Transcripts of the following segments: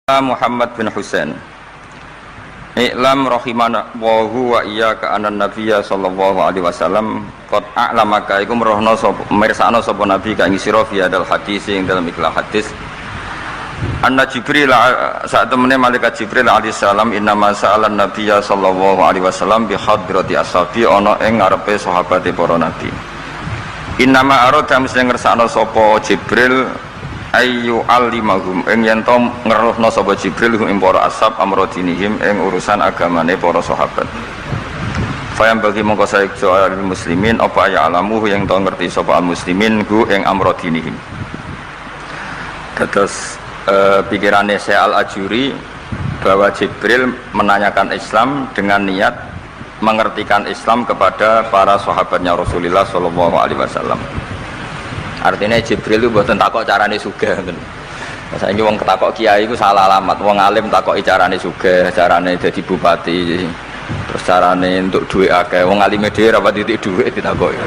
Muhammad bin Husain I'lam rahimanallahu wa iyyaka anan nabiyya sallallahu alaihi wasallam qad a'lamaka iku merohno sapa mirsakno sapa nabi kang sira fi hadal hadis ing dalam ikhlas hadis anna Jibril saat temene malaikat Jibril alaihi salam innama sa'alan nabiyya sallallahu alaihi wasallam bi hadrati ashabi ana ing ngarepe sahabate para nabi innama arada mesti ngersakno sapa Jibril ayu alimahum ing yen to ngeruhna sapa Jibril ing para ashab amrodinihim ing urusan agamane para sahabat. Fayam bagi mongko saestu al muslimin apa ya alamu yang to ngerti sapa al muslimin hu ing amrodinihim. Terus pikirannya Syekh Al-Ajuri bahwa Jibril menanyakan Islam dengan niat mengertikan Islam kepada para sahabatnya Rasulullah sallallahu alaihi wasallam. Artinya Jibril itu buatan takok carane sugih. Saiki wong ketakok kiai itu salah alamat. Wong alim takoki carane sugih, carane dadi bupati, terus carane untuk duit akeh. Wong alime dhewe ora titik duit ditakoki.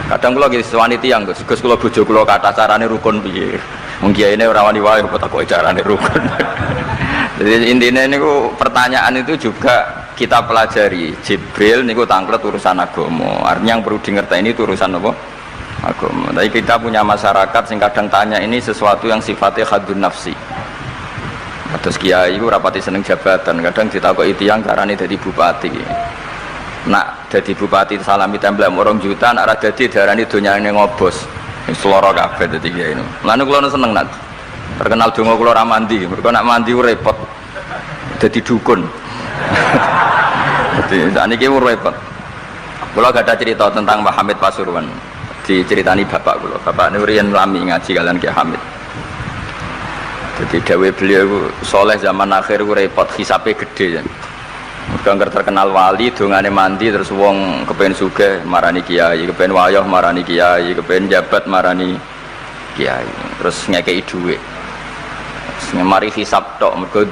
Kadang kula nggih sewani tiyang, Gus kula bojo kula kathah carane rukun piye. Wong kiyaine ora wani wae kok takoki carane rukun. Jadi intinya niku pertanyaan itu juga kita pelajari. Jibril niku tangklet urusan agama. Artinya yang perlu dingerteni itu urusan apa? Agama. Tapi kita punya masyarakat sing kadang tanya ini sesuatu yang sifatnya khadun nafsi. Terus kiai itu rapati seneng jabatan, kadang ditakoki tiyang carane dadi bupati. Nak dadi bupati salami temblek 2 juta, nak ra dadi darani donyane ngobos. Wis lara kabeh dadi kiai. Lan kula seneng nak terkenal donga kula ra mandi, mergo nak mandi repot. Dadi dukun. Dadi sakniki repot. Kula gak ada cerita tentang Mbah Hamid Pasuruan. Diceritani bapak kula. Bapak niku riyen lami ngaji kalian Ki Hamid. Jadi dawuh beliau soleh zaman akhir ku repot, hisabe gede ya. Mergo terkenal wali dongane mandi terus wong kepen sugih marani kiai, kepen wayah marani kiai, kepen jabat marani kiai. Terus ngekeki dhuwit. Mari hisab tok mergo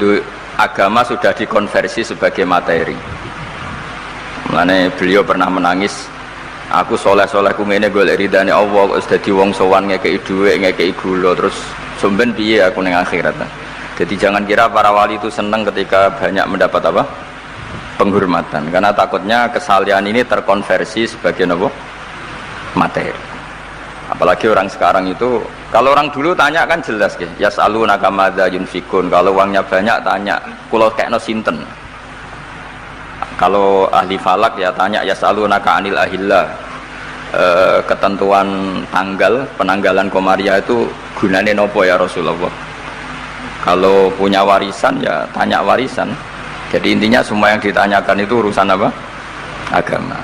agama sudah dikonversi sebagai materi. Mulane beliau pernah menangis. Aku soleh-soleh ku ngene golek ridane Allah kok dadi wong sowan ngekeki dhuwit, ngekeki gula terus somben piye aku ning akhirat. Jadi jangan kira para wali itu senang ketika banyak mendapat apa? Penghormatan, karena takutnya kesalian ini terkonversi sebagai apa? Materi. Apalagi orang sekarang itu, kalau orang dulu tanya kan jelas ya, yas'alunaka madza yunfikun. Kalau uangnya banyak tanya, kula kekno sinten. Kalau ahli falak ya tanya yas'alunaka anil ahillah, ketentuan tanggal penanggalan komaria itu gunane nopo ya Rasulullah. Kalau punya warisan ya tanya warisan. Jadi intinya semua yang ditanyakan itu urusan apa? Agama.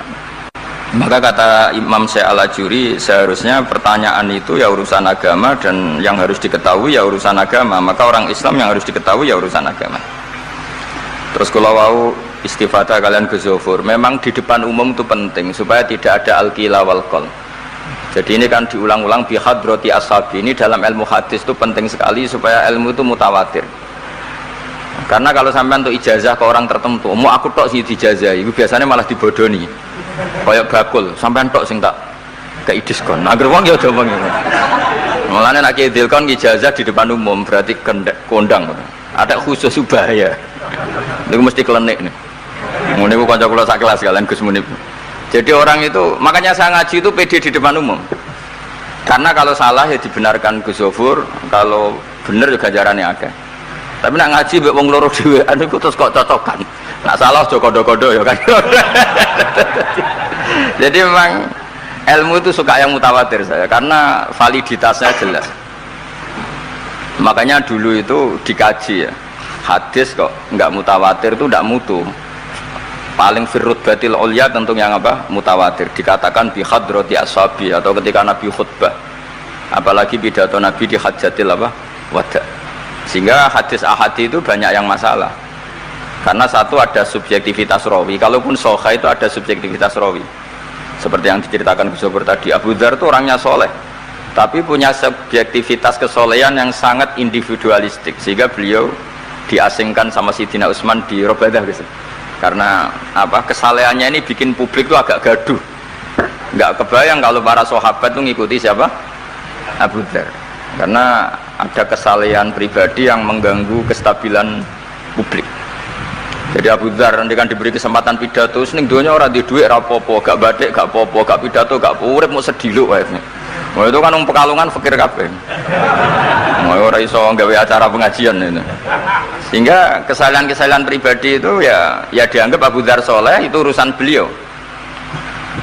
Maka kata Imam Syekh Al-Ajuri seharusnya pertanyaan itu ya urusan agama, dan yang harus diketahui ya urusan agama. Maka orang Islam yang harus diketahui ya urusan agama. Terus kalau mau istifadah kalian Ghazofur, memang di depan umum itu penting supaya tidak ada al-qila wal qol. Jadi ini kan diulang-ulang bihadrati ashabi. Ini dalam ilmu hadis itu penting sekali supaya ilmu itu mutawatir. Karena kalau sampai untuk ijazah ke orang tertentu, mau aku tok sih dijazah, itu biasanya malah dibodoni. Kayak bakul, sampai tok sing tak kei diskon. Agar wong ya aja wong ngene. Mulane nek dilkon ijazah di depan umum berarti kondang. Ada khusus bahaya. Niku mesti klenik nih. Ngene ku kanca kula sak kelas kalian Gus Munib. Jadi orang itu, makanya saya ngaji itu pede di depan umum. Karena kalau salah ya dibenarkan Gus Zofur, kalau bener juga ganjarannya ada. Tapi nak ngaji mbek wong loro dhewean niku terus kok cocokan. Nak salah aja kodo-kodo ya kan. Jadi memang ilmu itu suka yang mutawatir saya karena validitasnya jelas. Makanya dulu itu dikaji ya. Hadis kok enggak mutawatir itu enggak mutu. Paling firrut batil ulya tentu yang apa? Mutawatir. Dikatakan bi hadrati ashabi atau ketika Nabi khutbah. Apalagi pidato Nabi di hajatil apa? Wada. Sehingga hadis ahad itu banyak yang masalah. Karena satu ada subjektivitas rawi. Kalaupun sahih itu ada subjektivitas rawi. Seperti yang diceritakan Gus Sobur tadi, Abu Dzar itu orangnya soleh, tapi punya subjektivitas kesolehan yang sangat individualistik, sehingga beliau diasingkan sama Sidina Utsman di Robadah gitu. Karena apa, kesalehannya ini bikin publik itu agak gaduh. Nggak kebayang kalau para sahabat itu ngikuti siapa? Abu Dzar. Karena ada kesalehan pribadi yang mengganggu kestabilan publik. Jadi Abu Dzar nanti kan diberi kesempatan pidato, seneng dunia orang di duit rapopo, gak batik, gak popo, gak pidato, gak urip mau sedih wahnya. Mau itu kan Pekalongan fakir kabeh. Mau orang iso gawe acara pengajian itu. Sehingga kesalahan-kesalahan pribadi itu ya dianggap Abu Dzar soleh, itu urusan beliau.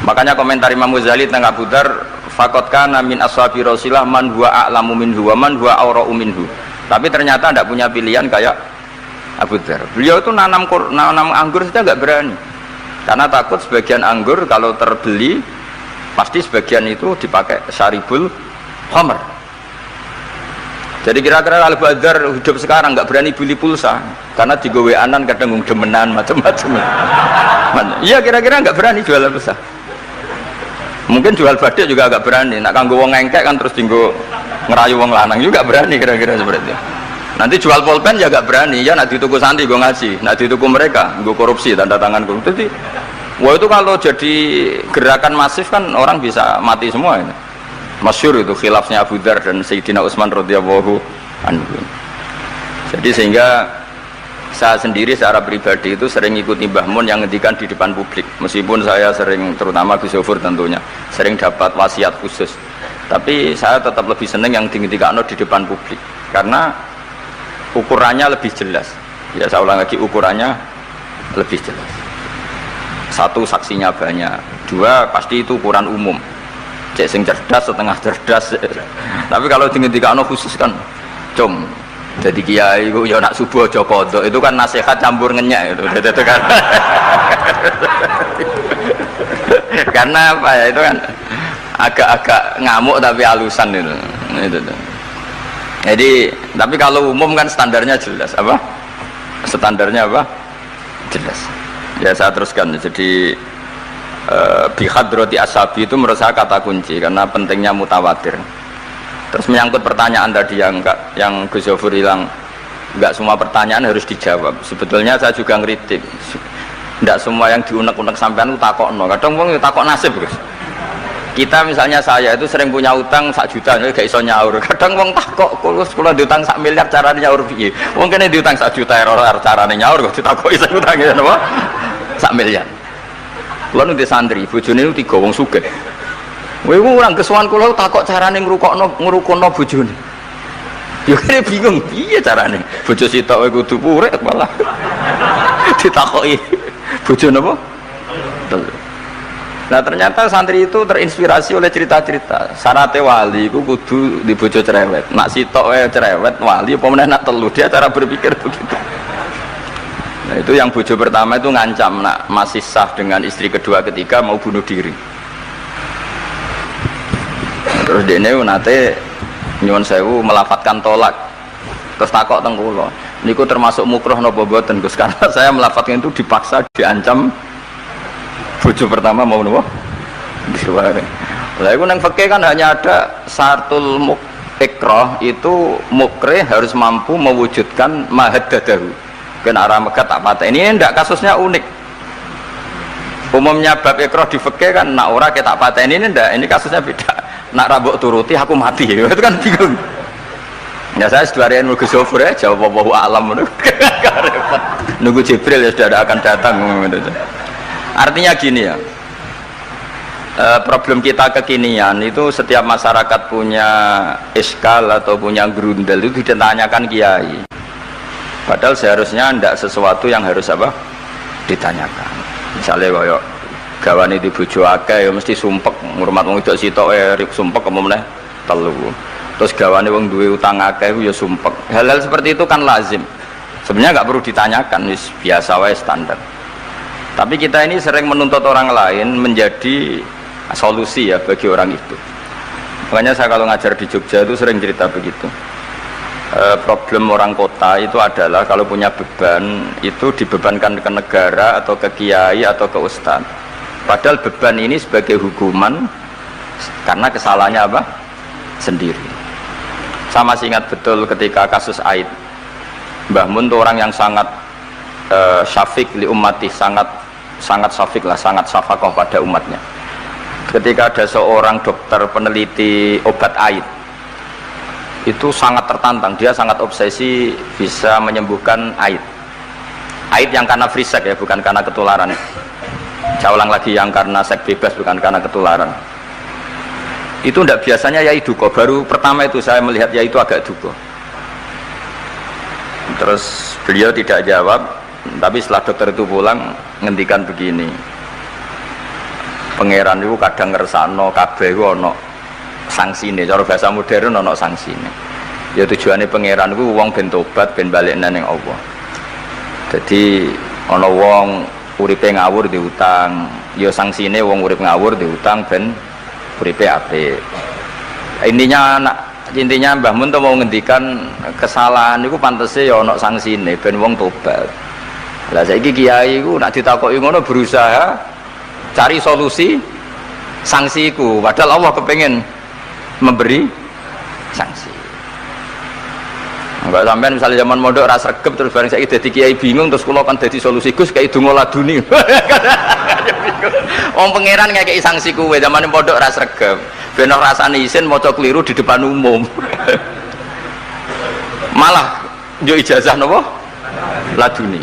Makanya komentar Imam Ghazali tentang Abu Dzar, faqad kana min ashabi Rasulillah man huwa a'lamu minhu wa man huwa awra'u minhu. Tapi ternyata tidak punya pilihan kayak Abu Dzar. Beliau itu nanam anggur saja nggak berani, karena takut sebagian anggur kalau terbeli pasti sebagian itu dipakai syaribul khamr. Jadi kira-kira kalau Abu Dzar hidup sekarang nggak berani beli pulsa, karena digoweanan kadang demenan macam-macam. Iya kira-kira nggak berani jual pulsa. Mungkin jual badik juga agak berani. Nak kanggo wong ngengkek kan terus tinggo ngerayu wong lanang juga berani kira-kira seperti itu. Nanti jual pulpen ya gak berani, ya nak dituku santri gue ngaji, nak dituku mereka gue korupsi tanda tangan gue. Jadi, wah itu kalau jadi gerakan masif kan orang bisa mati semua ini. Masyhur itu khilafnya Abu Dzar dan Sayyidina Utsman radhiyallahu anhu. Jadi sehingga saya sendiri secara pribadi itu sering ikuti Mbah Mun yang ngendikan di depan publik. Meskipun saya sering, terutama Gus Zofur tentunya, sering dapat wasiat khusus. Tapi saya tetap lebih seneng yang ngendikan di depan publik, karena ukurannya lebih jelas. Ya saya ulang lagi, ukurannya lebih jelas. Satu, saksinya banyak. Dua, pasti itu ukuran umum. Cek sing cerdas, setengah cerdas. Tapi kalau dihentikan khusus kan, cung. Jadi kiai itu ya nak subuh aja kodok. Itu kan nasihat campur ngenyak itu. Itu kan. Karena apa ya, itu kan agak-agak ngamuk tapi halusan itu. Itu. Jadi, tapi kalau umum kan standarnya jelas, apa? Standarnya apa? Jelas. Ya saya teruskan. Jadi bihadrati ashabi itu menurut saya kata kunci karena pentingnya mutawatir. Terus menyangkut pertanyaan tadi yang Gus Zofur bilang enggak semua pertanyaan harus dijawab. Sebetulnya saya juga ngeritik. Enggak semua yang diunek-unek sampean itu takokno. Kadang wong yo takok nasib, Gus. Kita misalnya saya itu sering punya utang 1 juta, gak iso nyaur. Kadang wong takok, kalau diutang 1 miliar caranya nyaur piye? Wong kene diutang 1 juta error carane nyaur kok ditakoki sak utang ya napa? 1 miliar. Kulo nu di santri, bojone niku 3 wong sugih. Kowe ora kesuwan kula takok carane ngrukono bojone. Ya kene bingung, piye carane? Bojo sitok kowe kudu urip malah. Ditakoki bojo napa? Nah ternyata santri itu terinspirasi oleh cerita-cerita. Syaratnya wali itu kudu di bojo cerewet. Nak sitok cerewet wali apa meneh nak telu, dia cara berpikir begitu. Nah itu yang bojo pertama itu ngancam nak masih sah dengan istri kedua ketiga mau bunuh diri. Terus dene nate nyuwun sewu melafatkan tolak. Terus takok teng kula, niku termasuk mukroh napa mboten Gus? Karena saya melafatkan itu dipaksa, diancam. Bojo pertama mau nopo? Diware. Lah iku nang fikih kan hanya ada syartul ikrah, itu mukrih harus mampu mewujudkan mahaddadahu. Kena arah Mekah tak pateni. Ini ndak kasusnya unik. Umumnya bab ikrah di fikih kan nak ora ke tak pateni, ini ndak, ini kasusnya beda. Nak rabuk turuti aku mati. Itu kan bingung. Ya saya seduarian Gus Zofur ya jawab wallahu alam. Nunggu Jibril ya sudah akan datang gitu. Artinya gini ya, problem kita kekinian itu setiap masyarakat punya iskal atau punya grundel itu ditanyakan kiai. Padahal seharusnya tidak sesuatu yang harus apa ditanyakan. Misalnya kayak gawane di bojo akeh ya mesti sumpek, ngurmat wong wedok sitok sumpek kemudian telu. Terus gawane wong duwe utang akeh ya sumpek. Hal-hal seperti itu kan lazim. Sebenarnya nggak perlu ditanyakan, wis biasa wae standar. Tapi kita ini sering menuntut orang lain menjadi solusi ya bagi orang itu. Makanya saya kalau ngajar di Jogja itu sering cerita begitu. Problem orang kota itu adalah kalau punya beban itu dibebankan ke negara atau ke kiai atau ke ustadz. Padahal beban ini sebagai hukuman karena kesalahannya apa? Sendiri. Saya masih ingat betul ketika kasus Aid. Mbah Mun itu orang yang sangat syafiq li ummati, sangat syafiq lah, sangat syafaqah pada umatnya. Ketika ada seorang dokter peneliti obat Aid, itu sangat tertantang, dia sangat obsesi bisa menyembuhkan aid yang karena free sex ya, bukan karena ketularan. Saya ulang lagi, yang karena seks bebas, bukan karena ketularan. Itu tidak biasanya yai duko. Baru pertama itu saya melihat yai itu agak duko. Terus beliau tidak jawab, tapi setelah dokter itu pulang ngendikan begini, pangeran itu kadang ngersano kabeh itu ono sanksine, cara bahasa modern ono sanksine. Ya tujuannya pangeran itu wong ben tobat, ben balik nang Allah. Jadi ono wong uripe ngawur diutang, ya sanksine wong urip ngawur diutang ben uripe apik. Intinya Mbah Mun tuh mau ngendikan kesalahan itu pantese ya ono sanksine ben wong tobat. Lah saiki kiai iku nek ditakoki ngono berusaha cari solusi sanksiku, padahal Allah kepengen memberi sanksi. Enggak sampean misalnya zaman mondok ras regep terus bareng saiki dadi kiai bingung terus kula kan dadi solusi Gus kayak donga laduni. Wong pangeran ngekeki sanksi kuwe zaman mondok ras regep. Ben ora rasane isin maca keliru di depan umum. Malah yo ijazah napa? Laduni.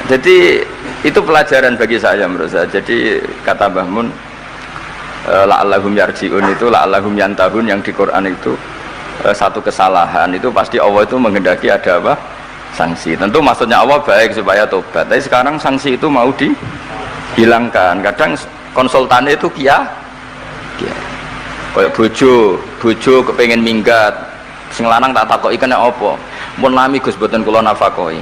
Jadi itu pelajaran bagi saya menurut saya. Jadi kata Mbah Mun, la'allahum yarji'un itu la'allahum yantahun yang di Quran itu satu kesalahan itu pasti Allah itu menghendaki ada apa? Sanksi. Tentu maksudnya Allah baik supaya tobat. Tapi sekarang sanksi itu mau dihilangkan. Kadang konsultannya itu kayak bojo kepengen minggat, sing lanang tak takoki kena apa? Mun lami Gus boten kula nafakoi.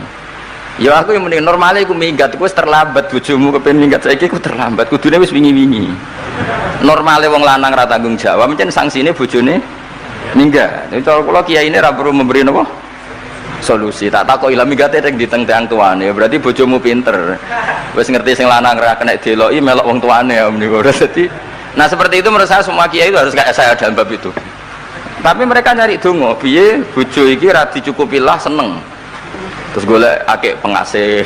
Ya aku yang mending normalnya aku minggat, aku terlambat bojomu kepengen minggat saiki aku terlambat. Kudune wis wingi-wingi. Normalnya wong lanang ra tanggung jawab, mencen sanksine bojone minggat. Jadi cara kula kiai ini ra perlu memberi napa? Solusi. Tak takoki lah minggate tek diteng-teng tuane. Berarti bojomu pinter. Wis ngerti sing lanang ra kena deloki melok wong tuane ya menika. Dadi nah seperti itu menurut saya semua kiai itu harus kayak saya dalam bab itu. Tapi mereka nyari dongo, piye bojo iki ra dicukupilah seneng. Terus golek akeh pengasih,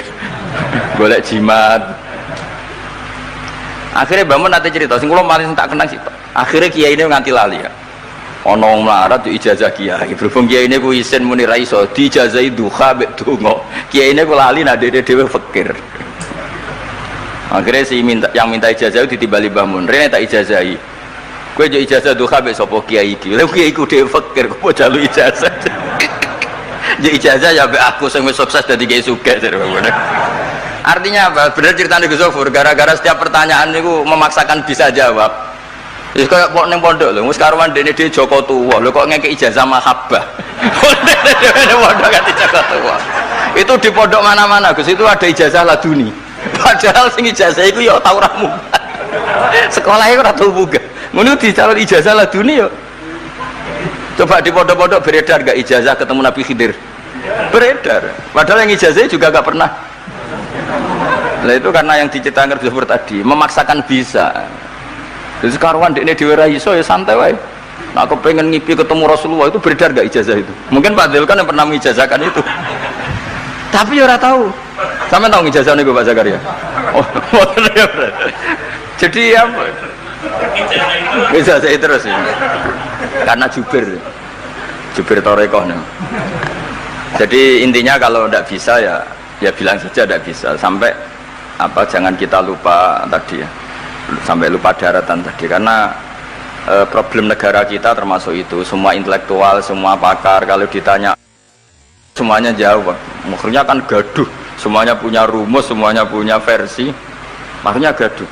golek jimat. Akhirnya bangun nanti cerita, sing kula paling tak kenang sih. Akhirnya kiai ini nganti lali ya. Ana wong melarat ijazah kiai. Berhubung kiai ini ku isin muni ra iso diijazahi duha mek dongo. Kiai ini ku lali nak dhewe fakir. Akhirnya yang minta ijazah itu ditimbali Mbah Mun. Rene tak ijazahi. Kowe yo ijazah duha mek sapa kiai iki. Lha kiai ku dhewe fakir kok jalu ijazah. Jadi ijazah ya mek aku sing wis sukses dadi kiai sugih. Artinya apa? Benar ceritanya Gus Zofur, gara-gara setiap pertanyaan itu memaksakan bisa jawab. Wis koyo kok ning pondok lho, wis karuan dene dhewe Joko Tuwa. Lho kok ngekek ijazah mahabbah. Dene pondok ganti Joko Tuwa. Itu di pondok mana-mana Gus, itu ada ijazah laduni. Padahal sing ijazah iku ya tau ra munggah. Sekolah iku ora tau munggah. Ngono dicalon ijazah laduni yo. Coba di pondok-pondok beredar gak ijazah ketemu Nabi Khidir? Beredar. Padahal yang ijazahnya juga gak pernah. Nah itu karena yang diceritakan Gus Zofur tadi, memaksakan bisa. Jadi sekaruan dekne dhewe ra iso ya santai wae. Nah, aku pengen ngipi ketemu Rasulullah itu beredar gak ijazah itu? Mungkin Pak Del kan yang pernah mengijazahkan itu. Tapi ya ora tahu. Sampe tahu ijazah niku Pak Zakaria. Oh, jadi apa? Ijazah terus ya. Karena Jubir Torekoh. Jadi intinya kalau tidak bisa ya bilang saja tidak bisa. Sampai apa? Jangan kita lupa tadi ya. Sampai lupa daratan tadi karena problem negara kita termasuk itu. Semua intelektual, semua pakar kalau ditanya semuanya jawab. Maksudnya kan gaduh. Semuanya punya rumus, semuanya punya versi. Maksudnya gaduh.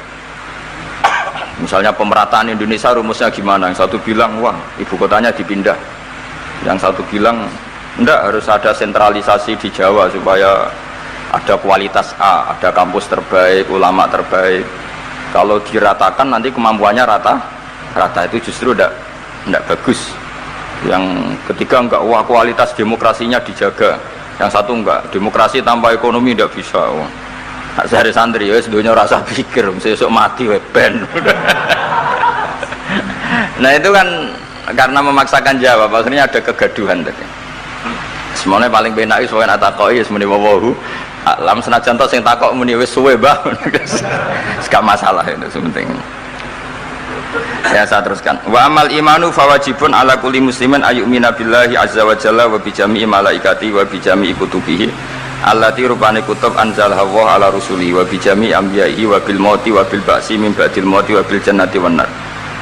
Misalnya pemerataan Indonesia rumusnya gimana? Yang satu bilang wah ibu kotanya dipindah. Yang satu bilang enggak, harus ada sentralisasi di Jawa supaya ada kualitas A, ada kampus terbaik, ulama terbaik. Kalau diratakan nanti kemampuannya rata itu justru enggak bagus. Yang ketiga enggak, wah kualitas demokrasinya dijaga. Yang satu enggak, demokrasi tanpa ekonomi enggak bisa. Wah. Nak sehari santri ya sedunia rasa pikir, besok mati ben. Nah itu kan karena memaksakan jawab, akhirnya ada kegaduhan tadi. Semuanya paling benak itu soalnya takoi, semuanya wawahu. Alam senajan to sing takok muni wis suwe mbah. Gak masalah itu sepenting. Ya saya teruskan. Wa amal imanu fawajibun ala kulli muslimin ayyumina billahi azza wa jalla wa bi jami'i malaikati wa bi jami'i kutubihi allati rupane kutub anzalha Allah ala rusuli wa bi jami'i anbiya'i wa bil mauti wa bil ba'si min ba'dil mauti wa bil jannati wan nar.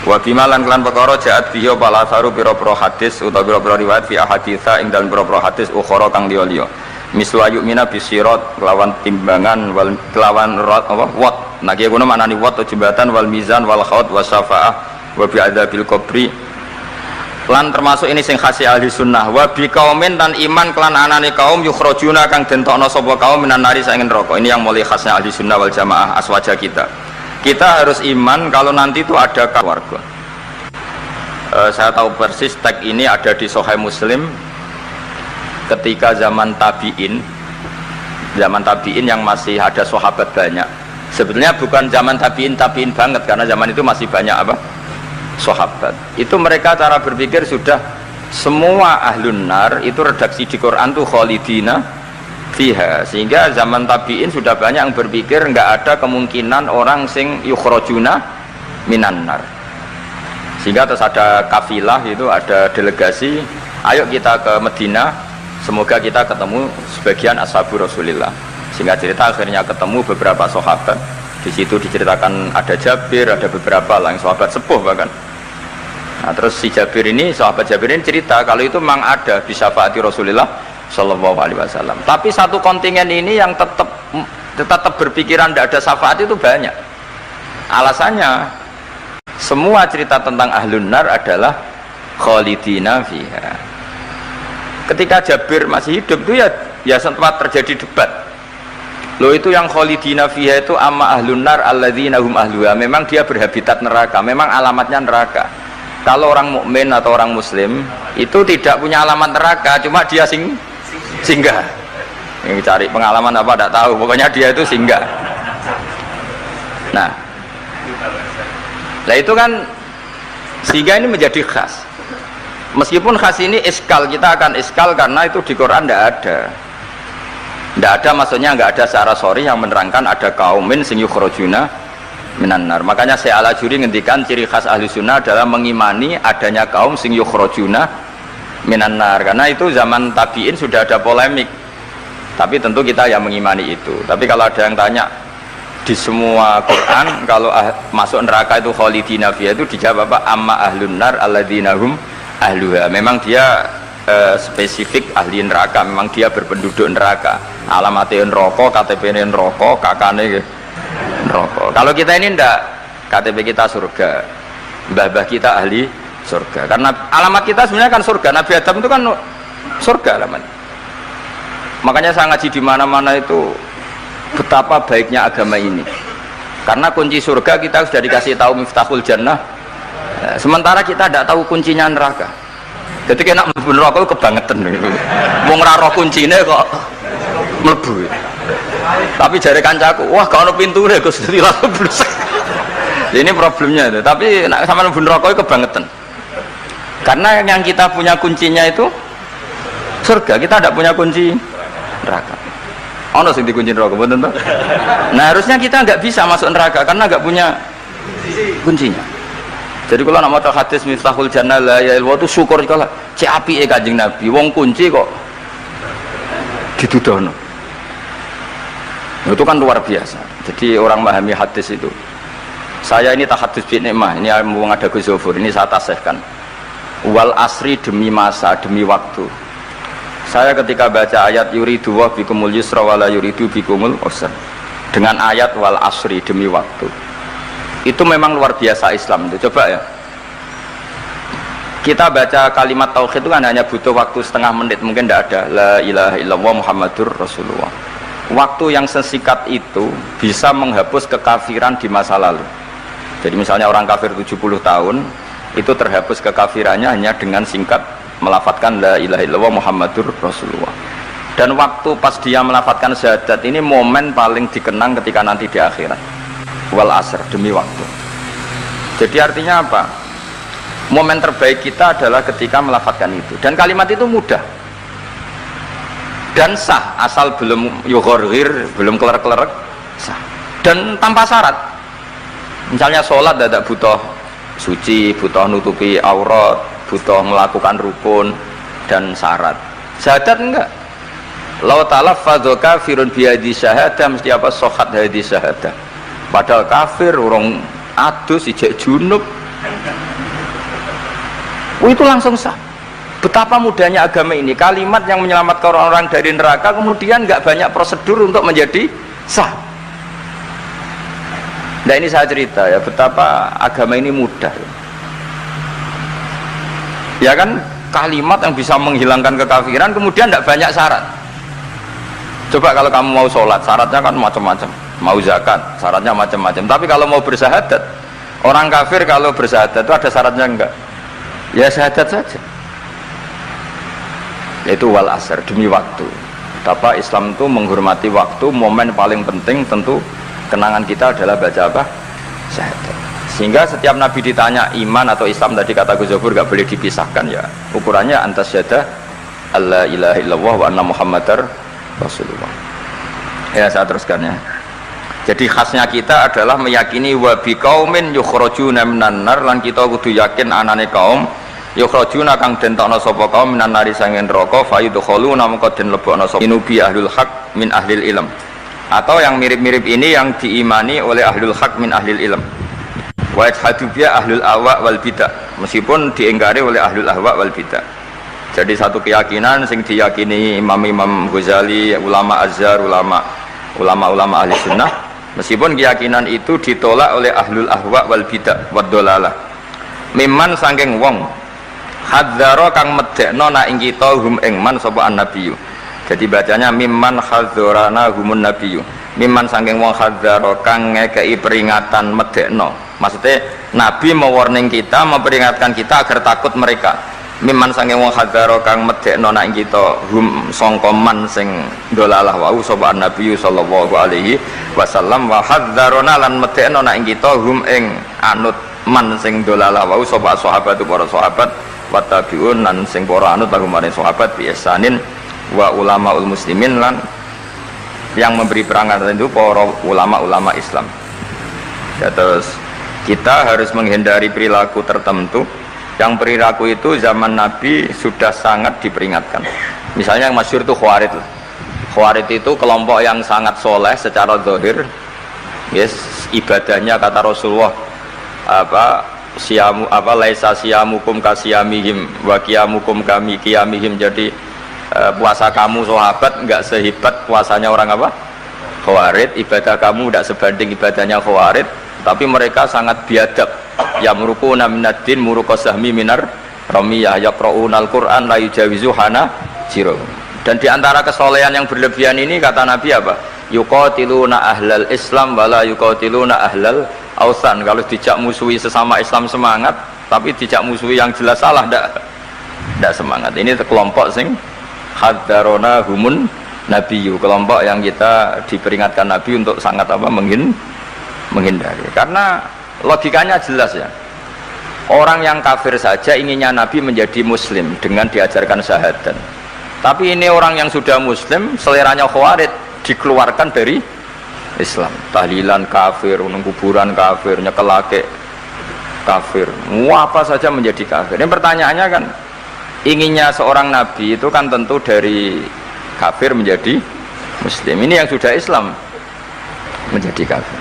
Wa bimalan kelan perkara jaat bihi bala saru pira-pira hadis utawa pira-pira riwayat fi ahaditsa ing dalem pira-pira hadis ukhara kang liya-liya. Mislu ayyumina bisirat kelawan timbangan wal kelawan rat apa wat. Nah kiye kono maknani wat jembatan wal mizan wal khaut wasyafaah wa bi adzabil qabri. Lan termasuk ini sing khasi ahli sunnah wa bi qaumin dan iman kelan anane kaum yukhrajuna kang dentokno sapa kaum minan nari saking neraka. Ini yang mulai khasnya ahli sunnah wal jamaah aswaja kita. Kita harus iman kalau nanti itu ada keluarga. Saya tahu persis teks ini ada di Sahih Muslim ketika zaman tabi'in yang masih ada sahabat banyak. Sebetulnya bukan zaman tabi'in banget karena zaman itu masih banyak apa? Sahabat. Itu mereka cara berpikir sudah semua ahlun nar itu redaksi di Quran tuh khalidina fiha, sehingga zaman tabi'in sudah banyak yang berpikir nggak ada kemungkinan orang sing yukhrajuna minan nar. Sehingga terus ada kafilah, itu ada delegasi, ayo kita ke Medina, semoga kita ketemu sebagian ashabu Rasulillah. Sehingga cerita akhirnya ketemu beberapa sahabat. Di situ diceritakan ada Jabir, ada beberapa lah yang sahabat sepuh bahkan. Nah, terus si Jabir ini, sahabat Jabir ini cerita kalau itu memang ada di syafaati Rasulillah Sallallahu Alaihi Wasallam. Tapi satu kontingen ini yang tetap berpikiran tidak ada syafaat itu banyak. Alasannya semua cerita tentang ahlun nar adalah khalidina fiha. Ketika Jabir masih hidup itu ya sempat terjadi debat. Loh itu yang khalidina fiha itu amma ahlun nar alladzina hum ahluha. Memang dia berhabitat neraka, memang alamatnya neraka. Kalau orang mukmin atau orang muslim itu tidak punya alamat neraka, cuma dia singgah. Yang cari pengalaman apa tidak tahu, pokoknya dia itu singgah. Nah itu kan sehingga ini menjadi khas. Meskipun khas ini iskal, kita akan iskal karena itu di Quran tidak ada, maksudnya nggak ada secara sorry yang menerangkan ada kaumin sing yukhrajuna minan nar. Makanya Syekh Al-Ajuri ngendikan ciri khas ahli sunnah adalah mengimani adanya kaum sing yukhrajuna minan nar, karena itu zaman tabi'in sudah ada polemik, tapi tentu kita yang mengimani itu. Tapi kalau ada yang tanya di semua Quran kalau masuk neraka itu khalidina fiha, itu dijawab apa? Amma ahlun nar alladzina hum ahluha. Memang dia spesifik ahli neraka, memang dia berpenduduk neraka, alamatnya neraka, KTP-nya neraka, kakane neraka. Kalau kita ini ndak, KTP kita surga, mbah-mbah kita ahli surga, karena alamat kita sebenarnya kan surga. Nabi Adam itu kan surga alamat. Makanya saya ngaji di mana-mana itu betapa baiknya agama ini, karena kunci surga kita sudah dikasih tahu miftahul jannah, sementara kita tidak tahu kuncinya neraka. Jadi kena mlebu neraka kebangetan mau ngeraro kuncinya kok mlebu. Tapi jari kancaku, wah kalau pintunya Gus langsung blusek. Ini problemnya itu. Tapi sama mlebu neraka kebangetan. Karena yang kita punya kuncinya itu surga, kita tidak punya kunci neraka. Ono sing dikunci neraka, betul toh? Nah harusnya kita nggak bisa masuk neraka karena nggak punya kuncinya. Jadi kalau nak maca hadis miftahul jannah la ilaha illallah itu syukur kalau cek apike Kanjeng Nabi, wong kunci kok ditudono. Itu kan luar biasa. Jadi orang memahami hadis itu. Saya ini tahadus bi nikmah, ini mau ada Gus Zofur, ini saya tasihkan. Wal asri demi masa, demi waktu. Saya ketika baca ayat yuridu wa bikumul yusra wala yuridu bikumul usra, dengan ayat wal asri demi waktu, itu memang luar biasa Islam itu. Coba ya, kita baca kalimat tauhid itu kan hanya butuh waktu setengah menit, mungkin tidak ada la ilaha illallah Muhammadur Rasulullah. Waktu yang sesikat itu bisa menghapus kekafiran di masa lalu. Jadi misalnya orang kafir 70 tahun itu terhapus kekafirannya hanya dengan singkat melafadzkan la ilaha illallah Muhammadur Rasulullah. Dan waktu pas dia melafadzkan syahadat ini momen paling dikenang ketika nanti di akhirat. Wal asr, demi waktu. Jadi artinya apa? Momen terbaik kita adalah ketika melafadzkan itu. Dan kalimat itu mudah dan sah, asal belum yughorghir, belum keler-keler, sah. Dan tanpa syarat. Misalnya sholat tidak butuh suci, butuh nutupi aurat, butuh melakukan rukun dan syarat. Syahadat enggak. Lau talaffadza kafirun bi hadhi syahadah mesti apa sohat hadhi syahadah. Padahal kafir urung adus ijek junub. Itu langsung sah. Betapa mudahnya agama ini, kalimat yang menyelamatkan orang-orang dari neraka kemudian nggak banyak prosedur untuk menjadi sah. Nah ini saya cerita ya, betapa agama ini mudah. Ya kan, kalimat yang bisa menghilangkan kekafiran kemudian tidak banyak syarat. Coba kalau kamu mau sholat, syaratnya kan macam-macam. Mau zakat, syaratnya macam-macam. Tapi kalau mau bersahadat, orang kafir kalau bersahadat itu ada syaratnya enggak? Ya syahadat saja. Yaitu wal asr, demi waktu. Betapa Islam itu menghormati waktu, momen paling penting tentu kenangan kita adalah baca apa? Syahadat. Sehingga setiap Nabi ditanya iman atau Islam, tadi kata Gus Zafur gak boleh dipisahkan ya. Ukurannya antas syahadah alla ilaha illallah wa anna muhammadar rasulullah. Ya saya teruskan ya. Jadi khasnya kita adalah meyakini wa biqaumin yukhrajuna minan nar, lan kita kudu yakin anane kaum yukhrajuna kang den tokno sapa kaum minan nari sangen neraka fayudkhuluna mongko den lebokno sapa inubi ahlul haq min ahlil ilm. Atau yang mirip-mirip ini yang diimani oleh ahlul haq min ahlil ilm. Wa yajhadu biya ahlul ahwa wal bidah, meskipun diingkari oleh ahlul ahwa wal bidah. Jadi satu keyakinan sing diyakini Imam Ghazali, ulama Azhar, ulama ahli sunnah, meskipun keyakinan itu ditolak oleh ahlul ahwa wal bidah wad dolalah. Mimman saking wong hadzara kang medekno na ing kita hum ing man sapa annabiyyu. Jadi bacanya mimman hadzarana humun nabiyyu. Mimman saking wong hadzara kang ngekeki peringatan medekno. Maksudnya Nabi mau warning kita, memperingatkan kita agar takut mereka. Mimman saking wong hadzara kang medekno na ing kita hum sangka man sing dolalah wau sapa annabiyyu sallallahu alaihi wasallam wa hadzarana lan medekno na ing kita hum ing anut man sing dolalah wau sapa sahabat para sahabat wa tabi'un lan sing para anut lagu maring sahabat biasanin wa ulamaul muslimin lan yang memberi peringatan itu para ulama-ulama Islam. Ya, terus kita harus menghindari perilaku tertentu yang perilaku itu zaman Nabi sudah sangat diperingatkan. Misalnya yang masyhur itu Khawarij. Khawarij itu kelompok yang sangat soleh secara zahir. Yes, ibadahnya kata Rasulullah siamu laisa siamukum kasiyamihim wa qiyamukum kami qiyamihim. Jadi puasa kamu sahabat enggak sehebat puasanya orang apa? Khawarij. Ibadah kamu tidak sebanding ibadahnya Khawarij, tapi mereka sangat biadab. Yamruquna minaddin muruqasahmi minar ramiyah yaqra'unal Qur'an la yujawizu hanajirahum. Dan diantara kesolehan yang berlebihan ini kata Nabi apa? Yuqatiluna ahlal Islam wala yuqatiluna ahlal ausan. Kalau dijak musuhi sesama Islam semangat, tapi dijak musuhi yang jelas salah tidak semangat. Ini kelompok sing hadarona humun nabiyyu, kelompok yang kita diperingatkan Nabi untuk sangat apa menghindari. Karena logikanya jelas ya, orang yang kafir saja inginnya Nabi menjadi muslim dengan diajarkan syahadat. Tapi ini orang yang sudah muslim, seleranya Khawarij, dikeluarkan dari Islam. Tahlilan kafir, kuburan kafir, nyekelake kafir, apa saja menjadi kafir. Ini pertanyaannya kan, inginnya seorang Nabi itu kan tentu dari kafir menjadi muslim. Ini yang sudah Islam menjadi kafir.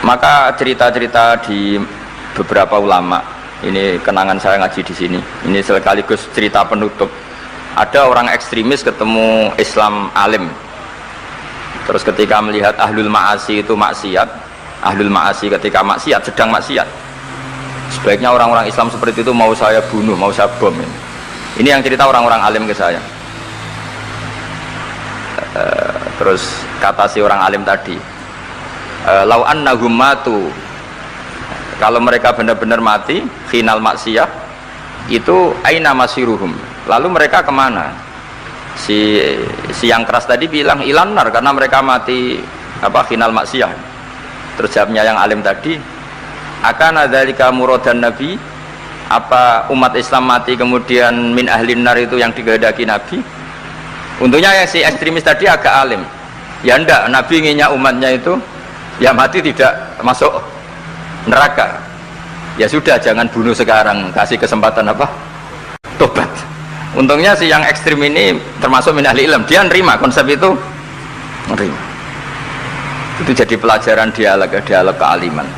Maka cerita-cerita di beberapa ulama, ini kenangan saya ngaji di sini. Ini sekaligus cerita penutup. Ada orang ekstremis ketemu Islam alim. Terus ketika melihat ahlul ma'asi itu maksiat, ahlul ma'asi ketika maksiat, sedang maksiat, sebaiknya orang-orang Islam seperti itu mau saya bunuh, mau saya bom. Ini yang cerita orang-orang alim ke saya. Terus kata si orang alim tadi, lau annahum matu, kalau mereka benar-benar mati final maksiyah itu aina masiruhum, lalu mereka kemana? Si yang keras tadi bilang ilanar, karena mereka mati apa final maksiyah. Terus jawabnya yang alim tadi, akan dzalika muradan nabi, apa umat Islam mati kemudian min ahlin nar itu yang dikehendaki Nabi? Untungnya yang si ekstremis tadi agak alim. Ya enggak, Nabi inginnya umatnya itu ya mati tidak masuk neraka. ya sudah jangan bunuh sekarang, kasih kesempatan apa? Tobat. Untungnya si yang ekstrim ini termasuk min ahli ilm, dia nerima konsep itu, nerima. Itu jadi pelajaran dialog kealiman.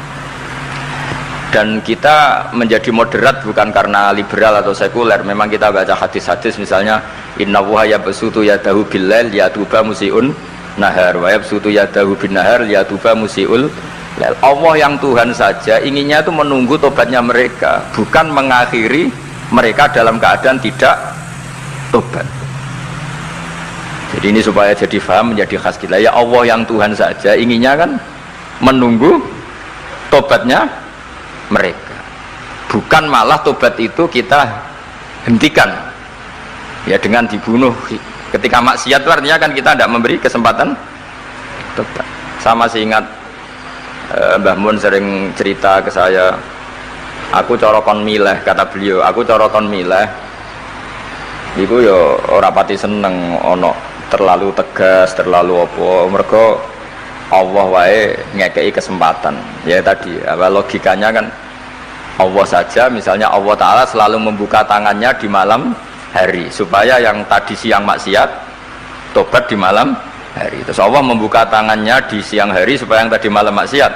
Dan kita menjadi moderat bukan karena liberal atau sekuler. Memang kita baca hadis-hadis misalnya inna wuha yabsutu yadahu billail yatuba musiun nahar wa yabsutu yadahu bin nahar yatuba musiul lail. Allah yang Tuhan saja inginnya itu menunggu tobatnya mereka, bukan mengakhiri mereka dalam keadaan tidak tobat. Jadi ini supaya jadi faham, menjadi khas kita. Ya Allah yang Tuhan saja inginnya kan menunggu tobatnya mereka, bukan malah tobat itu kita hentikan ya dengan dibunuh ketika maksiat. Itu artinya kan kita tidak memberi kesempatan tobat. Sama sih ingat Mbah Mun sering cerita ke saya, aku corokon mileh, kata beliau, aku corokon mileh iku yo ora pati seneng ono terlalu tegas, terlalu apa, mergo Allah wae ngekei kesempatan. Ya tadi apa logikanya kan, Allah saja misalnya Allah Ta'ala selalu membuka tangannya di malam hari supaya yang tadi siang maksiat tobat di malam hari. Terus Allah membuka tangannya di siang hari supaya yang tadi malam maksiat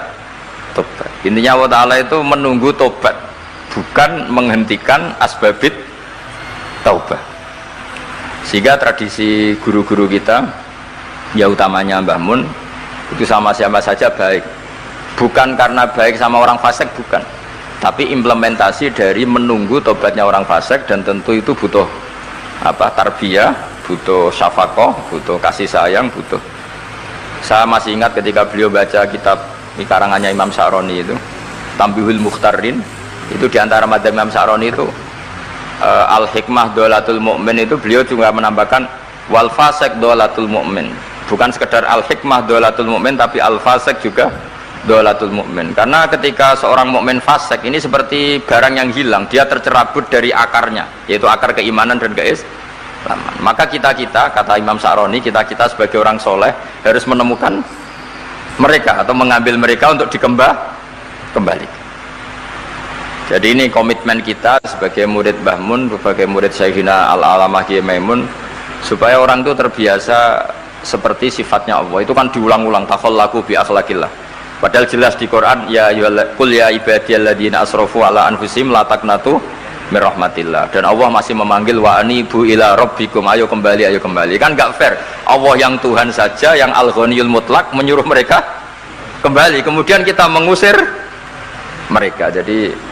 tobat. Intinya Allah Ta'ala itu menunggu tobat, bukan menghentikan asbabit taubah. Sehingga tradisi guru-guru kita, ya utamanya Mbah Mun, itu sama siapa saja baik, bukan karena baik sama orang fasik, bukan, tapi implementasi dari menunggu tobatnya orang fasik. Dan tentu itu butuh apa, tarbiyah, butuh syafaqah, butuh kasih sayang, butuh. Saya masih ingat ketika beliau baca kitab di karangannya Imam Sya'roni itu Tambihul Mukhtarin, itu diantara madzhab Imam Sya'roni itu al-hikmah dolatul mu'min, itu beliau juga menambahkan wal fasik dolatul mu'min. Bukan sekedar al-hikmah dolatul mu'min, tapi al-fasik juga dolatul mu'min. Karena ketika seorang mukmin fasik ini seperti barang yang hilang, dia tercerabut dari akarnya, yaitu akar keimanan dan keislaman. Maka kita kata Imam Sya'roni, kita sebagai orang soleh harus menemukan mereka atau mengambil mereka untuk kembali. Jadi ini komitmen kita sebagai murid Mbah Mun, sebagai murid Syekhina Al-Alamah Kiai Maimun, supaya orang itu terbiasa seperti sifatnya Allah. Itu kan diulang-ulang, takhallaku bi akhlaqillah. Padahal jelas di Quran, ya qul ya ibadiyalladzina asrafu ala anfusihim la taqnatu mir rahmatillah. Dan Allah masih memanggil wa anibu ila rabbikum, ayo kembali. Kan enggak fair. Allah yang Tuhan saja, yang al-ghaniyul mutlak, menyuruh mereka kembali, kemudian kita mengusir mereka. Jadi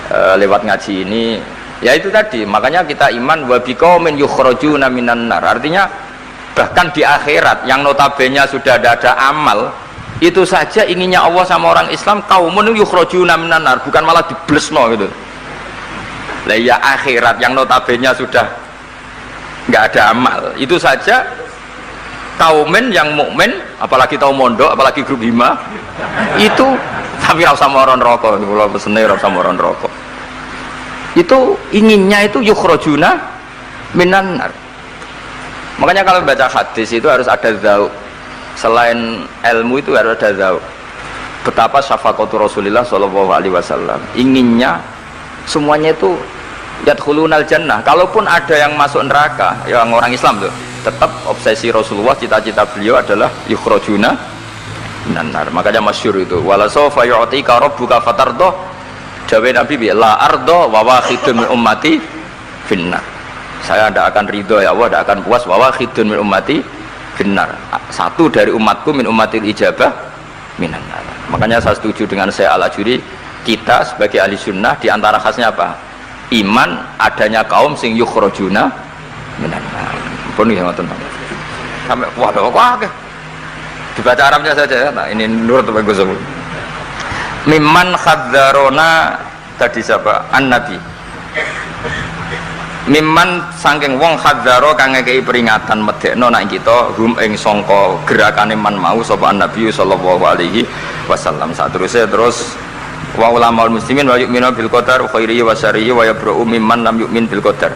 lewat ngaji ini ya itu tadi, makanya kita iman wa biqaumin yukhrajuna minan nar. Artinya bahkan di akhirat yang notabene sudah ada amal, itu saja inginnya Allah sama orang Islam, kaumun yukhrajuna minan nar, bukan malah diblesno gitu. Lah ya akhirat yang notabene sudah enggak ada amal, itu saja kaumen yang mukmin, apalagi tau mondok, apalagi grup hima, itu tapi rasa moron rokok, kalau pesene rasa moron rokok. Itu inginnya itu yukhrajuna minan nar. Makanya kalau baca hadis itu harus ada zauq. Selain ilmu itu harus ada zauq. Betapa syafaqatu Rasulullah sallallahu alaihi wasallam. Inginnya semuanya itu yadkhulunal jannah. Kalaupun ada yang masuk neraka, yang orang Islam tuh, tetap obsesi Rasulullah, cita-cita beliau adalah yukhrajuna minan nar. Makanya masyhur itu, wala sawfa yu'tika rabbuka fatardah. Jawab Nabi, la ardo wa wakhidun min ummati finnar. Saya tidak akan ridho ya Allah, tidak akan puas wa wakhidun min ummati finnar. Satu dari umatku min ummatil ijabah minan nar. Makanya saya setuju dengan saya Al-Ajuri, kita sebagai ahli sunnah di antara khasnya apa? Iman adanya kaum sing yukhrajuna minan nar. Pun ya ngoten. Sampai waduh kok dibaca Arabnya saja. Nah, ini nurut apa Gus? Mimman khadzarona tadi siapa? An-Nabi. Mimman saking wong khadzaro kang ngekei peringatan medekno nak kita hum ing sangka gerakane man mau sapa Nabi sallallahu alaihi wasallam. Saterusé terus wa ulamaul muslimin wa yu'minu bil qadar khairihi wa syarrihi wa yabra'u mimman lam yu'min bil qadar.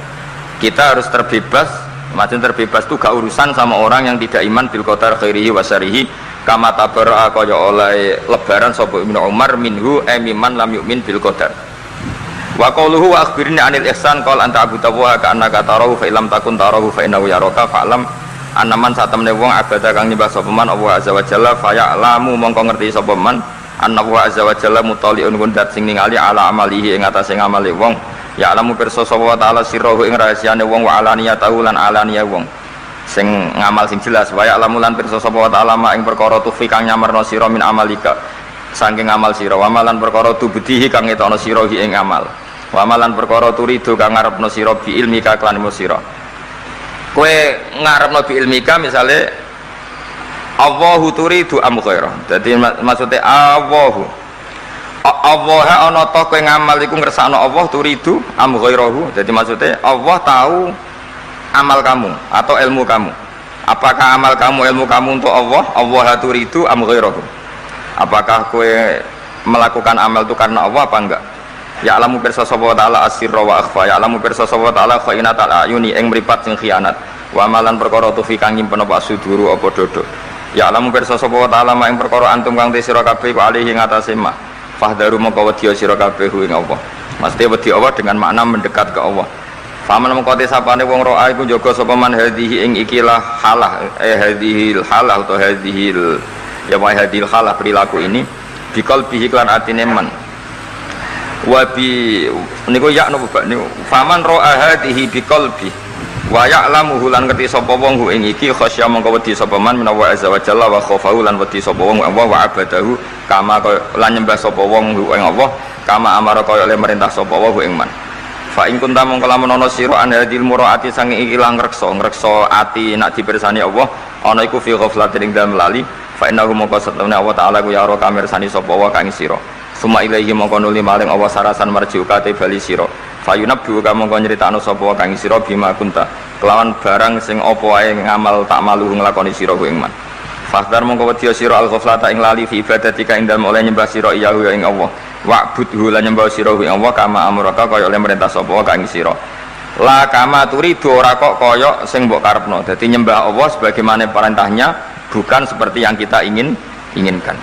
Kita harus terbebas, maksudnya terbebas itu gak urusan sama orang yang tidak iman bil qadar khairihi wa syarrihi. Kama tabara'a kaya oleh lebaran sapa Ibnu Umar minhu mimman lam yu'min bil qadar. Wa qauluhu wa akhbirni 'anil ihsan qala anta abudallaha ka'annaka tarahu fa illam takun tarahu fa innahu yaraka fa'lam annaman satamne wong abada kang nyembah sapa man Allah azza wa jalla fa ya'lamu mongko ngerti sapa man annahu azza wa jalla mutali'un kundat sing ningali ala amalihi ing atase ngamale wong ya'lamu pirsa sapa wa ta'ala sirruhu ing rahasiane wong wa alaniyatahu lan alaniya wong sing ngamal sing jelas wa ya'lamu lan pirsa sapa wa ta'ala ma ing perkara tufi kang nyamarno sira min amalika saking amal sira wa malan perkara tubudihi kang ngetokno sira ing amal wa malan perkara turidu kang ngarepno sira bi ilmika kan ilmu sira kowe ngarepno bi ilmika misale Allahu turidu am ghaira dadi maksude Allah ana ta kowe ngamal iku ngersakno Allah turidu am ghairahu dadi maksude Allah tahu amal kamu atau ilmu kamu apakah amal kamu ilmu kamu untuk Allah turidu am ghairahu apakah kowe melakukan amal itu karena Allah apa enggak ya'lamu pirsa sapa ta'ala asirra wa akhfa ya'lamu pirsa sapa ta'ala khainatal ayuni ing mripat sing khianat wa amalan perkara tufi kang nyimpen apa suduru apa dodo ya'lamu pirsa sapa ta'ala ing perkara antum kang sira kabeh ku alihi ngatasé ma fahdaru mongko wedi sira kabeh ing Allah mesti wedi Allah dengan makna mendekat ke Allah faman mongko sapane wong roa iku jaga sapa man hadhihi ing ikilah halah hadhil halah atau hadhil ya wa hadhil halah perilaku ini bikal bihi lan atine man wabi niku ya napa Pak niku faman ra'a hadhihi biqalbi wa ya'lamu lan ngerti sapa wong ing iki khasya mongko wedi sapa man menawa azza wa jalla wa khafahu lan wedi sapa wong Allah wa abadahu kama lan nyembah sapa wong ing Allah kama amara kaya oleh merintah sapa wong ing man fa ing kunta mongko lamun ana sira an hadil muraati sange iki lang ngrekso ati nak dipirsani Allah ana iku fi ghaflatin ing dalem lali fa innahu mongko satune Allah taala ku ya ora kamirsani sapa wa kang sira summa ilaihi mongko nuli maring Allah sarasan marjiuka te bali sira fayunabbu ka mongko nyritakno sapa kang sira bima kunta kelawan barang sing apa wae ngamal tak malu nglakoni sira ku ing man fahdar mongko wedi sira al ghaflata ing lali fi ibadatika ing dalem oleh nyembah sira iya ing Allah wa'budhu lan nyembah sira ing Allah kama amraka kaya oleh merintah sapa kang sira la kama turidu ora kok kaya sing mbok karepno dadi nyembah Allah sebagaimana perintahnya bukan seperti yang kita inginkan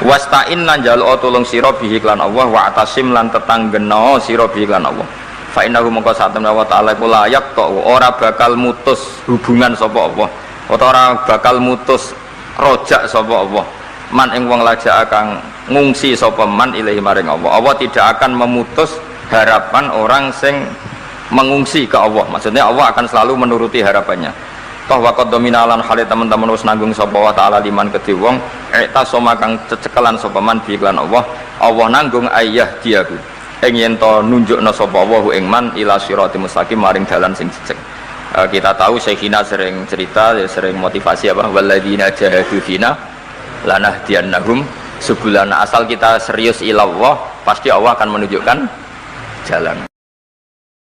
wasta'in lan jaluk tulung sira bihi lan Allah wa atasim lan tetanggena sira bihi lan Allah fa innahu mongko satemene wa ta'ala kula yaqta ora bakal mutus hubungan sapa Allah ora bakal mutus rojak sapa Allah man ing wong lajak kang ngungsi sapa man ilahi maring Allah Allah tidak akan memutus harapan orang sing mengungsi ke Allah maksudnya Allah akan selalu menuruti harapannya toh waqad dominalan hale teman-teman wis nanggung sapa wa ta'ala liman kedhe wong eta soma kang cecekelan sapa man bi iklan Allah nanggung ayah diaku ing yen to nunjukna sapa Allah ing man ila siratal mustaqim maring dalan sing jejeg kita tahu Syekhina sering cerita sering motivasi apa walladzina jahadu fina lanahdiyannahum subulana asal kita serius ila Allah pasti Allah akan menunjukkan jalan